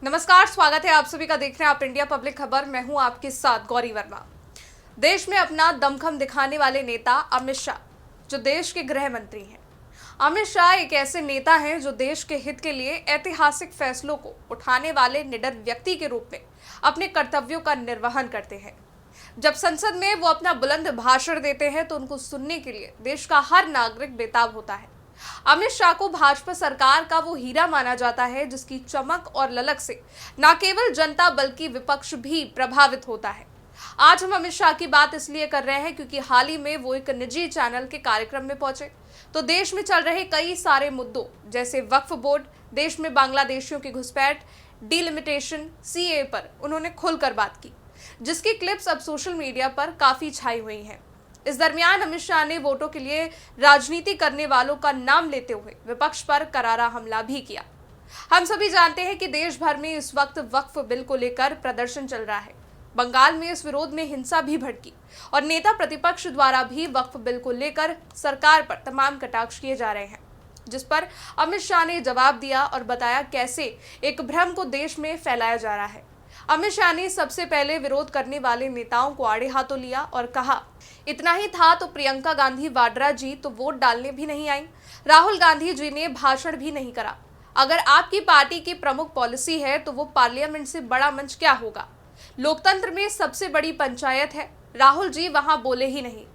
नमस्कार, स्वागत है आप सभी का। देख रहे हैं आप इंडिया पब्लिक खबर। मैं हूं आपके साथ गौरी वर्मा। देश में अपना दमखम दिखाने वाले नेता अमित शाह, जो देश के गृह मंत्री हैं। अमित शाह एक ऐसे नेता हैं जो देश के हित के लिए ऐतिहासिक फैसलों को उठाने वाले निडर व्यक्ति के रूप में अपने कर्तव्यों का निर्वहन करते हैं। जब संसद में वो अपना बुलंद भाषण देते हैं तो उनको सुनने के लिए देश का हर नागरिक बेताब होता है। अमित शाह को भाजपा सरकार का वो हीरा माना जाता है जिसकी चमक और ललक से न केवल जनता बल्कि विपक्ष भी प्रभावित होता है। आज हम अमित शाह की बात इसलिए कर रहे हैं क्योंकि हाल ही में वो एक निजी चैनल के कार्यक्रम में पहुंचे तो देश में चल रहे कई सारे मुद्दों जैसे वक्फ बोर्ड, देश में बांग्लादेशियों की घुसपैठ, डिलिमिटेशन, सीए पर उन्होंने खुलकर बात की, जिसकी क्लिप्स अब सोशल मीडिया पर काफी छाई हुई हैं। इस दरमियान अमित शाह ने वोटों के लिए राजनीति करने वालों का नाम लेते हुए विपक्ष पर करारा हमला भी किया। हम सभी जानते हैं कि देश भर में इस वक्त वक्फ बिल को लेकर प्रदर्शन चल रहा है। बंगाल में इस विरोध में हिंसा भी भड़की और नेता प्रतिपक्ष द्वारा भी वक्फ बिल को लेकर सरकार पर तमाम कटाक्ष किए जा रहे हैं, जिस पर अमित शाह ने जवाब दिया और बताया कैसे एक भ्रम को देश में फैलाया जा रहा है। अमित शाह ने सबसे पहले विरोध करने वाले नेताओं को आड़े हाथों लिया और कहा, इतना ही था तो प्रियंका गांधी वाड्रा जी तो वोट डालने भी नहीं आई, राहुल गांधी जी ने भाषण भी नहीं करा। अगर आपकी पार्टी की प्रमुख पॉलिसी है तो वो पार्लियामेंट से बड़ा मंच क्या होगा? लोकतंत्र में सबसे बड़ी पंचायत है, राहुल जी वहां बोले ही नहीं।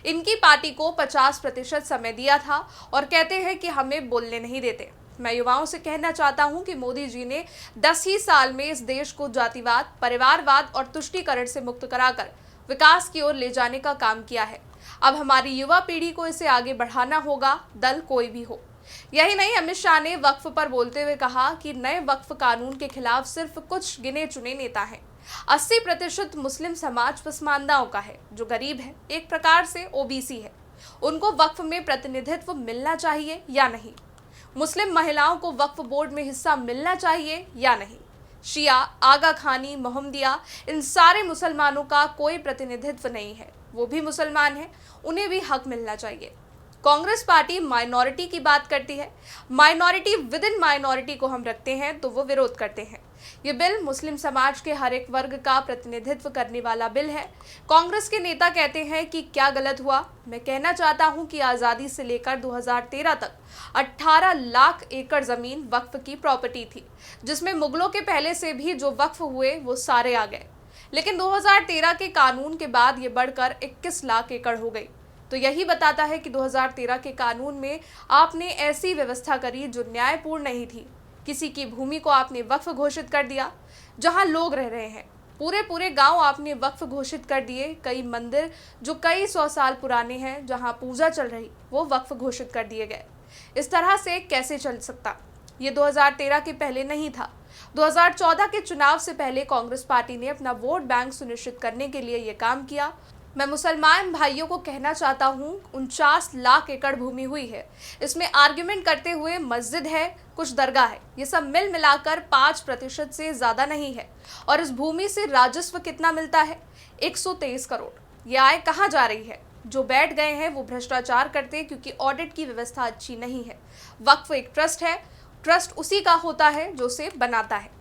इनकी पार्टी को 50% समय दिया था और कहते हैं कि हमें बोलने नहीं देते। मैं युवाओं से कहना चाहता हूं कि मोदी जी ने 10 ही साल में इस देश को जातिवाद, परिवारवाद और तुष्टीकरण से मुक्त कराकर विकास की ओर ले जाने का काम किया है। अब हमारी युवा पीढ़ी को इसे आगे बढ़ाना होगा, दल कोई भी हो। यही नहीं, अमित शाह ने वक्फ पर बोलते हुए कहा कि नए वक्फ कानून के खिलाफ सिर्फ कुछ गिने चुने नेता हैं। 80% मुस्लिम समाज पसमानदाओं का है, जो गरीब है, एक प्रकार से ओबीसी है। उनको वक्फ में प्रतिनिधित्व मिलना चाहिए या नहीं? मुस्लिम महिलाओं को वक्फ बोर्ड में हिस्सा मिलना चाहिए या नहीं? शिया, आगा खानी, मोहम्मदिया, इन सारे मुसलमानों का कोई प्रतिनिधित्व नहीं है। वो भी मुसलमान हैं, उन्हें भी हक मिलना चाहिए। कांग्रेस पार्टी माइनॉरिटी की बात करती है, माइनॉरिटी विद इन माइनॉरिटी को हम रखते हैं तो वो विरोध करते हैं। ये बिल मुस्लिम समाज के हर एक वर्ग का प्रतिनिधित्व करने वाला बिल है। कांग्रेस के नेता कहते हैं कि क्या गलत हुआ? मैं कहना चाहता हूं कि आज़ादी से लेकर 2013 तक 18 लाख एकड़ जमीन वक्फ की प्रॉपर्टी थी, जिसमें मुगलों के पहले से भी जो वक्फ हुए वो सारे आ गए। लेकिन 2013 के कानून के बाद ये बढ़कर 21 लाख एकड़ हो गई। तो यही बताता है कि 2013 के कानून में आपने ऐसी व्यवस्था करी जो न्यायपूर्ण नहीं थी। किसी की भूमि को आपने वक्फ घोषित कर दिया जहां लोग रह रहे हैं। पूरे गांव आपने वक्फ घोषित कर दिए। कई मंदिर जो कई 100 साल पुराने हैं, जहां पूजा चल रही, वो वक्फ घोषित कर दिए गए। इस तरह से कैसे चल सकता? ये 2013 के पहले नहीं था। 2014 के चुनाव से पहले कांग्रेस पार्टी ने अपना वोट बैंक सुनिश्चित करने के लिए ये काम किया। मैं मुसलमान भाइयों को कहना चाहता हूँ, 49 लाख एकड़ भूमि हुई है। इसमें आर्ग्यूमेंट करते हुए मस्जिद है, कुछ दरगाह है, ये सब मिल मिलाकर 5% से ज्यादा नहीं है। और इस भूमि से राजस्व कितना मिलता है? 123 करोड़। ये आय कहाँ जा रही है? जो बैठ गए हैं वो भ्रष्टाचार करते हैं क्योंकि ऑडिट की व्यवस्था अच्छी नहीं है। वक्फ एक ट्रस्ट है, ट्रस्ट उसी का होता है जो उसे बनाता है।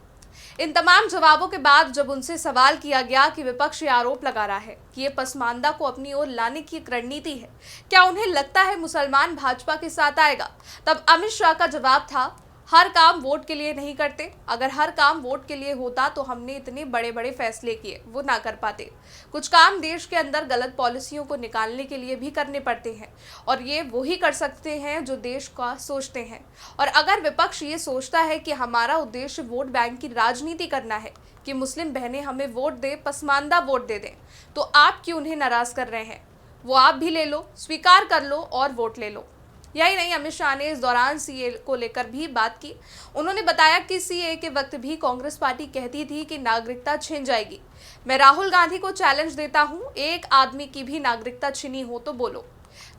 इन तमाम जवाबों के बाद जब उनसे सवाल किया गया कि विपक्ष ये आरोप लगा रहा है कि ये पसमानदा को अपनी ओर लाने की एक रणनीति है, क्या उन्हें लगता है मुसलमान भाजपा के साथ आएगा? तब अमित शाह का जवाब था, हर काम वोट के लिए नहीं करते। अगर हर काम वोट के लिए होता तो हमने इतने बड़े बड़े फैसले किए वो ना कर पाते। कुछ काम देश के अंदर गलत पॉलिसियों को निकालने के लिए भी करने पड़ते हैं और ये वो ही कर सकते हैं जो देश का सोचते हैं। और अगर विपक्ष ये सोचता है कि हमारा उद्देश्य वोट बैंक की राजनीति करना है कि मुस्लिम बहनें हमें वोट दे, पसमानदा वोट दे दें, तो आप क्यों उन्हें नाराज कर रहे हैं? वो आप भी ले लो, स्वीकार कर लो और वोट ले लो। यही नहीं, अमित शाह ने इस दौरान सीए को लेकर भी बात की। उन्होंने बताया कि सीए के वक्त भी कांग्रेस पार्टी कहती थी कि नागरिकता छिन जाएगी। मैं राहुल गांधी को चैलेंज देता हूं, एक आदमी की भी नागरिकता छिनी हो तो बोलो।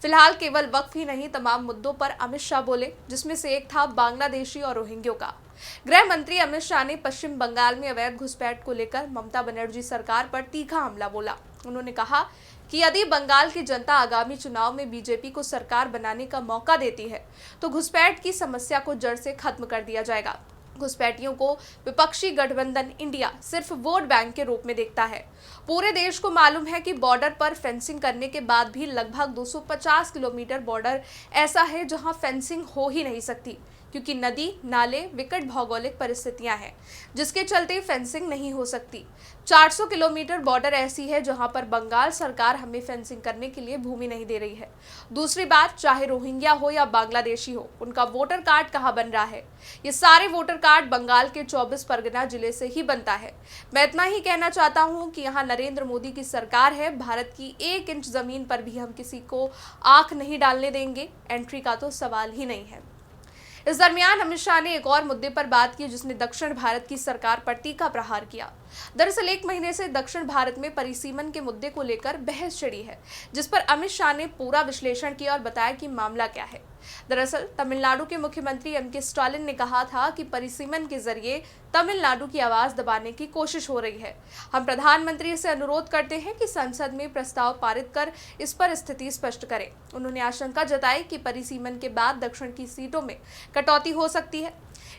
फिलहाल केवल वक्फ ही नहीं, तमाम मुद्दों पर अमित शाह बोले, जिसमें से एक था बांग्लादेशी और रोहिंग्यों का। गृह मंत्री अमित शाह ने पश्चिम बंगाल में अवैध घुसपैठ को लेकर ममता बनर्जी सरकार पर तीखा हमला बोला। उन्होंने कहा कि यदि बंगाल की जनता आगामी चुनाव में बीजेपी को सरकार बनाने का मौका देती है तो घुसपैठ की समस्या को जड़ से खत्म कर दिया जाएगा। घुसपैठियों को विपक्षी गठबंधन इंडिया सिर्फ वोट बैंक के रूप में देखता है। पूरे देश को मालूम है कि बॉर्डर पर फेंसिंग करने के बाद भी लगभग 250 किलोमीटर बॉर्डर ऐसा है जहां फेंसिंग हो ही नहीं सकती, क्योंकि नदी नाले विकट भौगोलिक परिस्थितियां हैं जिसके चलते फेंसिंग नहीं हो सकती। 400 किलोमीटर बॉर्डर ऐसी है जहां पर बंगाल सरकार हमें फेंसिंग करने के लिए भूमि नहीं दे रही है। दूसरी बात, चाहे रोहिंग्या हो या बांग्लादेशी हो, उनका वोटर कार्ड कहां बन रहा है? ये सारे वोटर कार्ड बंगाल के 24 परगना जिले से ही बनता है। मैं इतना ही कहना चाहता हूं कि यहाँ नरेंद्र मोदी की सरकार है, भारत की 1 इंच जमीन पर भी हम किसी को आंख नहीं डालने देंगे। एंट्री का तो सवाल ही नहीं है। इस दरमियान अमित शाह ने एक और मुद्दे पर बात की जिसने दक्षिण भारत की सरकार पर तीखा प्रहार किया। दरअसल 1 महीने से दक्षिण भारत में परिसीमन के मुद्दे को लेकर बहस छिड़ी है, जिस पर अमित शाह ने पूरा विश्लेषण किया और बताया कि मामला क्या है। दरअसल तमिलनाडु के मुख्यमंत्री एम.के. स्टालिन ने कहा था कि परिसीमन के जरिए तमिलनाडु की आवाज दबाने की कोशिश हो रही है। हम प्रधानमंत्री से अनुरोध करते हैं कि संसद में प्रस्ताव पारित कर इस पर स्थिति स्पष्ट करें। उन्होंने आशंका जताई कि परिसीमन के बाद दक्षिण की सीटों में कटौती हो सकती है।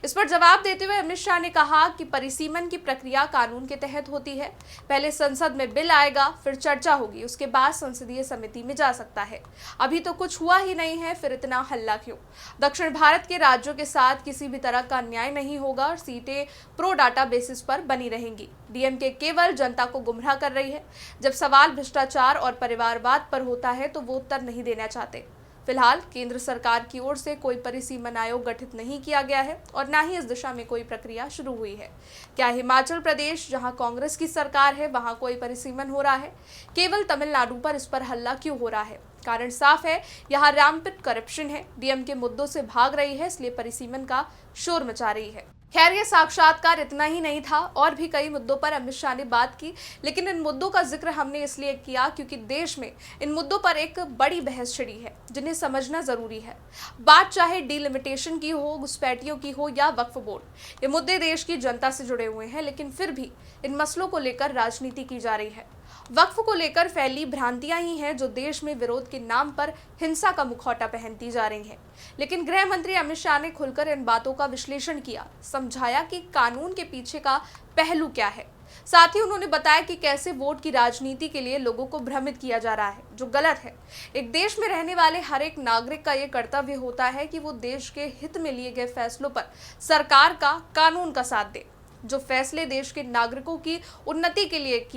इस पर जवाब देते हुए अमित शाह ने कहा कि परिसीमन की प्रक्रिया कानून के तहत होती है। पहले संसद में बिल आएगा, फिर चर्चा होगी, उसके बाद संसदीय समिति में जा सकता है। अभी तो कुछ हुआ ही नहीं है, फिर इतना हल्ला क्यों? दक्षिण भारत के राज्यों के साथ किसी भी तरह का अन्याय नहीं होगा और सीटें प्रो डाटा बेसिस पर बनी रहेंगी। डीएमके केवल जनता को गुमराह कर रही है। जब सवाल भ्रष्टाचार और परिवारवाद पर होता है तो वो उत्तर नहीं देना चाहते। फिलहाल केंद्र सरकार की ओर से कोई परिसीमन आयोग गठित नहीं किया गया है और न ही इस दिशा में कोई प्रक्रिया शुरू हुई है। क्या हिमाचल प्रदेश, जहां कांग्रेस की सरकार है, वहां कोई परिसीमन हो रहा है? केवल तमिलनाडु पर इस पर हल्ला क्यों हो रहा है? कारण साफ है, यहाँ रैम्पेंट करप्शन है, डीएमके मुद्दों से भाग रही है, इसलिए परिसीमन का शोर मचा रही है। खैर, ये साक्षात्कार इतना ही नहीं था, और भी कई मुद्दों पर अमित शाह ने बात की, लेकिन इन मुद्दों का जिक्र हमने इसलिए किया क्योंकि देश में इन मुद्दों पर एक बड़ी बहस छिड़ी है जिन्हें समझना जरूरी है। बात चाहे डिलिमिटेशन की हो, घुसपैठियों की हो या वक्फ बोर्ड, ये मुद्दे देश की जनता से जुड़े हुए हैं, लेकिन फिर भी इन मसलों को लेकर राजनीति की जा रही है। वक्फ को लेकर फैली भ्रांतियां ही हैं जो देश में विरोध के नाम पर हिंसा का मुखौटा पहनती जा रही हैं। लेकिन गृह मंत्री अमित शाह ने खुलकर इन बातों का विश्लेषण किया, समझाया कि कानून के पीछे का पहलू क्या है। साथ ही उन्होंने बताया कि कैसे वोट की राजनीति के लिए लोगों को भ्रमित किया जा रहा है, जो गलत है। एक देश में रहने वाले हर एक नागरिक का ये कर्तव्य होता है कि वो देश के हित में लिए गए फैसलों पर सरकार का, कानून का साथ दे। जो फैसले देश के नागरिकों की उन्नति के लिए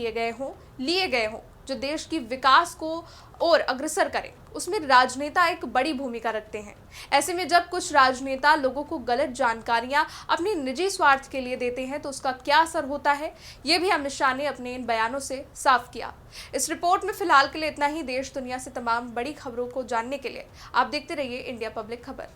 लिए गए हों, जो देश की विकास को और अग्रसर करें, उसमें राजनेता एक बड़ी भूमिका रखते हैं। ऐसे में जब कुछ राजनेता लोगों को गलत जानकारियां अपने निजी स्वार्थ के लिए देते हैं तो उसका क्या असर होता है, ये भी अमित शाह ने अपने इन बयानों से साफ किया। इस रिपोर्ट में फिलहाल के लिए इतना ही। देश दुनिया से तमाम बड़ी खबरों को जानने के लिए आप देखते रहिए इंडिया पब्लिक खबर।